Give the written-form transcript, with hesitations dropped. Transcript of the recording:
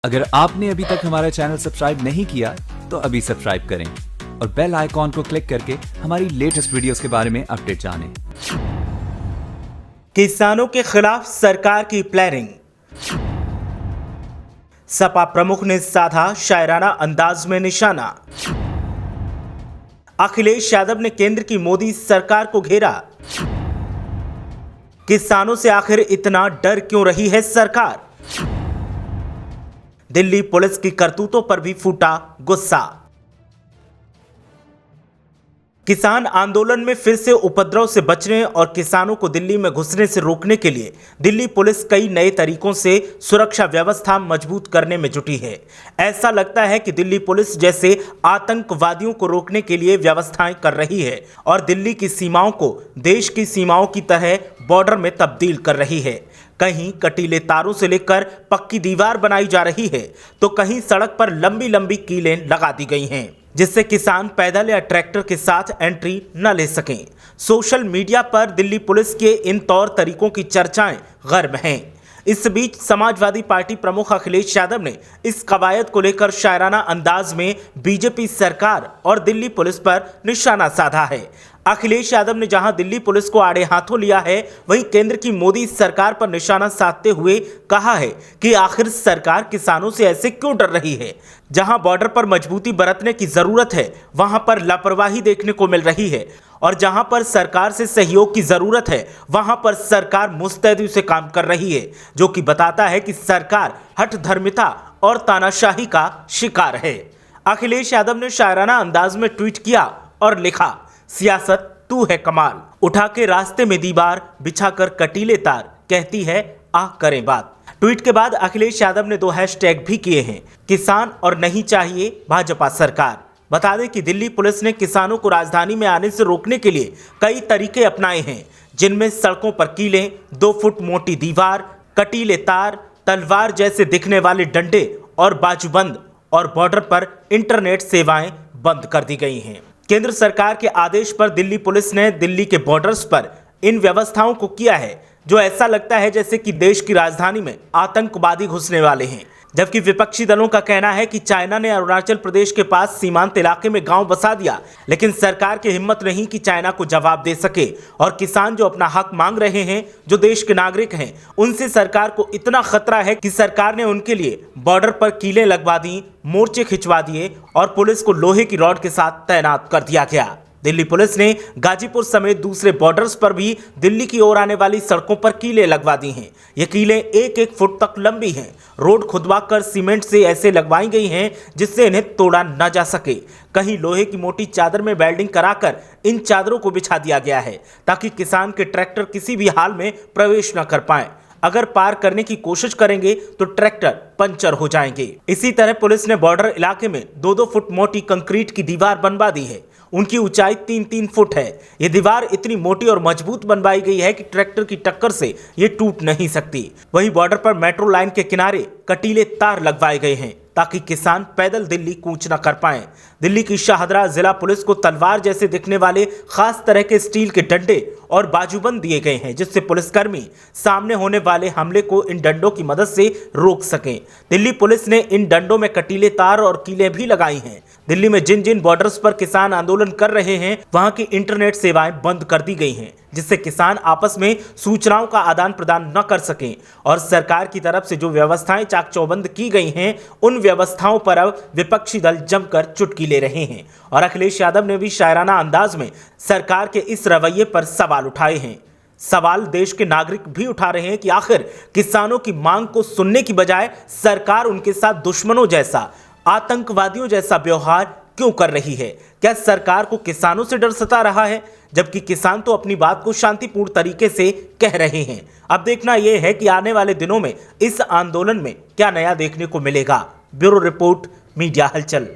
अगर आपने अभी तक हमारा चैनल सब्सक्राइब नहीं किया तो अभी सब्सक्राइब करें और बेल आइकॉन को क्लिक करके हमारी लेटेस्ट वीडियोस के बारे में अपडेट जानें। किसानों के खिलाफ सरकार की प्लानिंग। सपा प्रमुख ने साधा शायराना अंदाज में निशाना। अखिलेश यादव ने केंद्र की मोदी सरकार को घेरा। किसानों से आखिर इतना डर क्यों रही है सरकार? दिल्ली पुलिस की करतूतों पर भी फूटा गुस्सा। किसान आंदोलन में फिर से उपद्रव से बचने और किसानों को दिल्ली में घुसने से रोकने के लिए दिल्ली पुलिस कई नए तरीकों से सुरक्षा व्यवस्था मजबूत करने में जुटी है। ऐसा लगता है कि दिल्ली पुलिस जैसे आतंकवादियों को रोकने के लिए व्यवस्थाएं कर रही है और दिल्ली की सीमाओं को देश की सीमाओं की तरह बॉर्डर में तब्दील कर रही है। कहीं कटीले तारों से लेकर पक्की दीवार बनाई जा रही है तो कहीं सड़क पर लंबी लंबी कीलें लगा दी गई हैं, जिससे किसान पैदल या ट्रैक्टर के साथ एंट्री न ले सकें। सोशल मीडिया पर दिल्ली पुलिस के इन तौर तरीकों की चर्चाएं गर्म हैं। इस बीच समाजवादी पार्टी प्रमुख अखिलेश यादव ने इस कवायद को लेकर शायराना अंदाज में बीजेपी सरकार और दिल्ली पुलिस पर निशाना साधा है। अखिलेश यादव ने जहां दिल्ली पुलिस को आड़े हाथों लिया है, वहीं केंद्र की मोदी सरकार पर निशाना साधते हुए कहा है कि आखिर सरकार किसानों से ऐसे क्यों डर रही है। जहां बॉर्डर पर मजबूती बरतने की जरूरत है वहां पर लापरवाही देखने को मिल रही है और जहां पर सरकार से सहयोग की जरूरत है वहां पर सरकार मुस्तैदी से काम कर रही है, जो कि बताता है कि सरकार हठधर्मिता और तानाशाही का शिकार है। अखिलेश यादव ने शायराना अंदाज में ट्वीट किया और लिखा, सियासत तू है कमाल, उठा के रास्ते में दीवार, बिछाकर कटीले तार, कहती है आ करें बात। ट्वीट के बाद अखिलेश यादव ने 2 हैशटैग भी किए हैं, किसान और नहीं चाहिए भाजपा सरकार। बता दें कि दिल्ली पुलिस ने किसानों को राजधानी में आने से रोकने के लिए कई तरीके अपनाए हैं, जिनमें सड़कों पर कीलें, 2 फुट मोटी दीवार, कटीले तार, तलवार जैसे दिखने वाले डंडे और बाजूबंद और बॉर्डर पर इंटरनेट सेवाएं बंद कर दी गई हैं। केंद्र सरकार के आदेश पर दिल्ली पुलिस ने दिल्ली के बॉर्डर्स पर इन व्यवस्थाओं को किया है, जो ऐसा लगता है जैसे कि देश की राजधानी में आतंकवादी घुसने वाले हैं। जबकि विपक्षी दलों का कहना है कि चाइना ने अरुणाचल प्रदेश के पास सीमांत इलाके में गांव बसा दिया, लेकिन सरकार की हिम्मत नहीं कि चाइना को जवाब दे सके और किसान जो अपना हक मांग रहे हैं, जो देश के नागरिक हैं, उनसे सरकार को इतना खतरा है कि सरकार ने उनके लिए बॉर्डर पर कीलें लगवा दी, मोर्चे खिंचवा दिए और पुलिस को लोहे की रॉड के साथ तैनात कर दिया गया। दिल्ली पुलिस ने गाजीपुर समेत दूसरे बॉर्डर्स पर भी दिल्ली की ओर आने वाली सड़कों पर कीलें लगवा दी हैं। ये कीलें 1-1 फुट तक लंबी हैं। रोड खुदवाकर सीमेंट से ऐसे लगवाई गई हैं जिससे इन्हें तोड़ा न जा सके। कहीं लोहे की मोटी चादर में वेल्डिंग कराकर इन चादरों को बिछा दिया गया है ताकि किसान के ट्रैक्टर किसी भी हाल में प्रवेश न कर पाए। अगर पार करने की कोशिश करेंगे तो ट्रैक्टर पंचर हो जाएंगे। इसी तरह पुलिस ने बॉर्डर इलाके में 2-2 फुट मोटी कंक्रीट की दीवार बनवा दी है। उनकी ऊंचाई 3-3 फुट है। ये दीवार इतनी मोटी और मजबूत बनवाई गई है कि ट्रैक्टर की टक्कर से ये टूट नहीं सकती। वहीं बॉर्डर पर मेट्रो लाइन के किनारे कटीले तार लगवाए गए हैं ताकि किसान पैदल दिल्ली कूच न कर पाएं। दिल्ली की शाहदरा जिला पुलिस को तलवार जैसे दिखने वाले खास तरह के स्टील के डंडे और बाजूबंद दिए गए हैं, जिससे पुलिसकर्मी सामने होने वाले हमले को इन डंडों की मदद से रोक सकें। दिल्ली पुलिस ने इन डंडों में कटीले तार और कीलें भी लगाई हैं। दिल्ली में जिन जिन बॉर्डर्स पर किसान आंदोलन कर रहे हैं वहां की इंटरनेट सेवाएं बंद कर दी गई हैं, जिससे किसान आपस में सूचनाओं का आदान प्रदान न कर सकें और सरकार की तरफ से जो व्यवस्थाएं चाक चौबंद की गई हैं उन व्यवस्थाओं पर अब विपक्षी दल जमकर चुटकी ले रहे हैं। और अखिलेश यादव ने भी शायराना अंदाज में सरकार के इस रवैये पर सवाल उठाए हैं। सवाल देश के नागरिक भी उठा रहे हैं कि आखिर किसानों की मांग को सुनने की बजाय सरकार उनके साथ दुश्मनों जैसा, आतंकवादियों जैसा व्यवहार क्यों कर रही है? क्या सरकार को किसानों से डर सता रहा है, जबकि किसान तो अपनी बात को शांतिपूर्ण तरीके से कह रहे हैं? अब देखना यह है कि आने वाले दिनों में इस आंदोलन में क्या नया देखने को मिलेगा। ब्यूरो रिपोर्ट, मीडिया हलचल।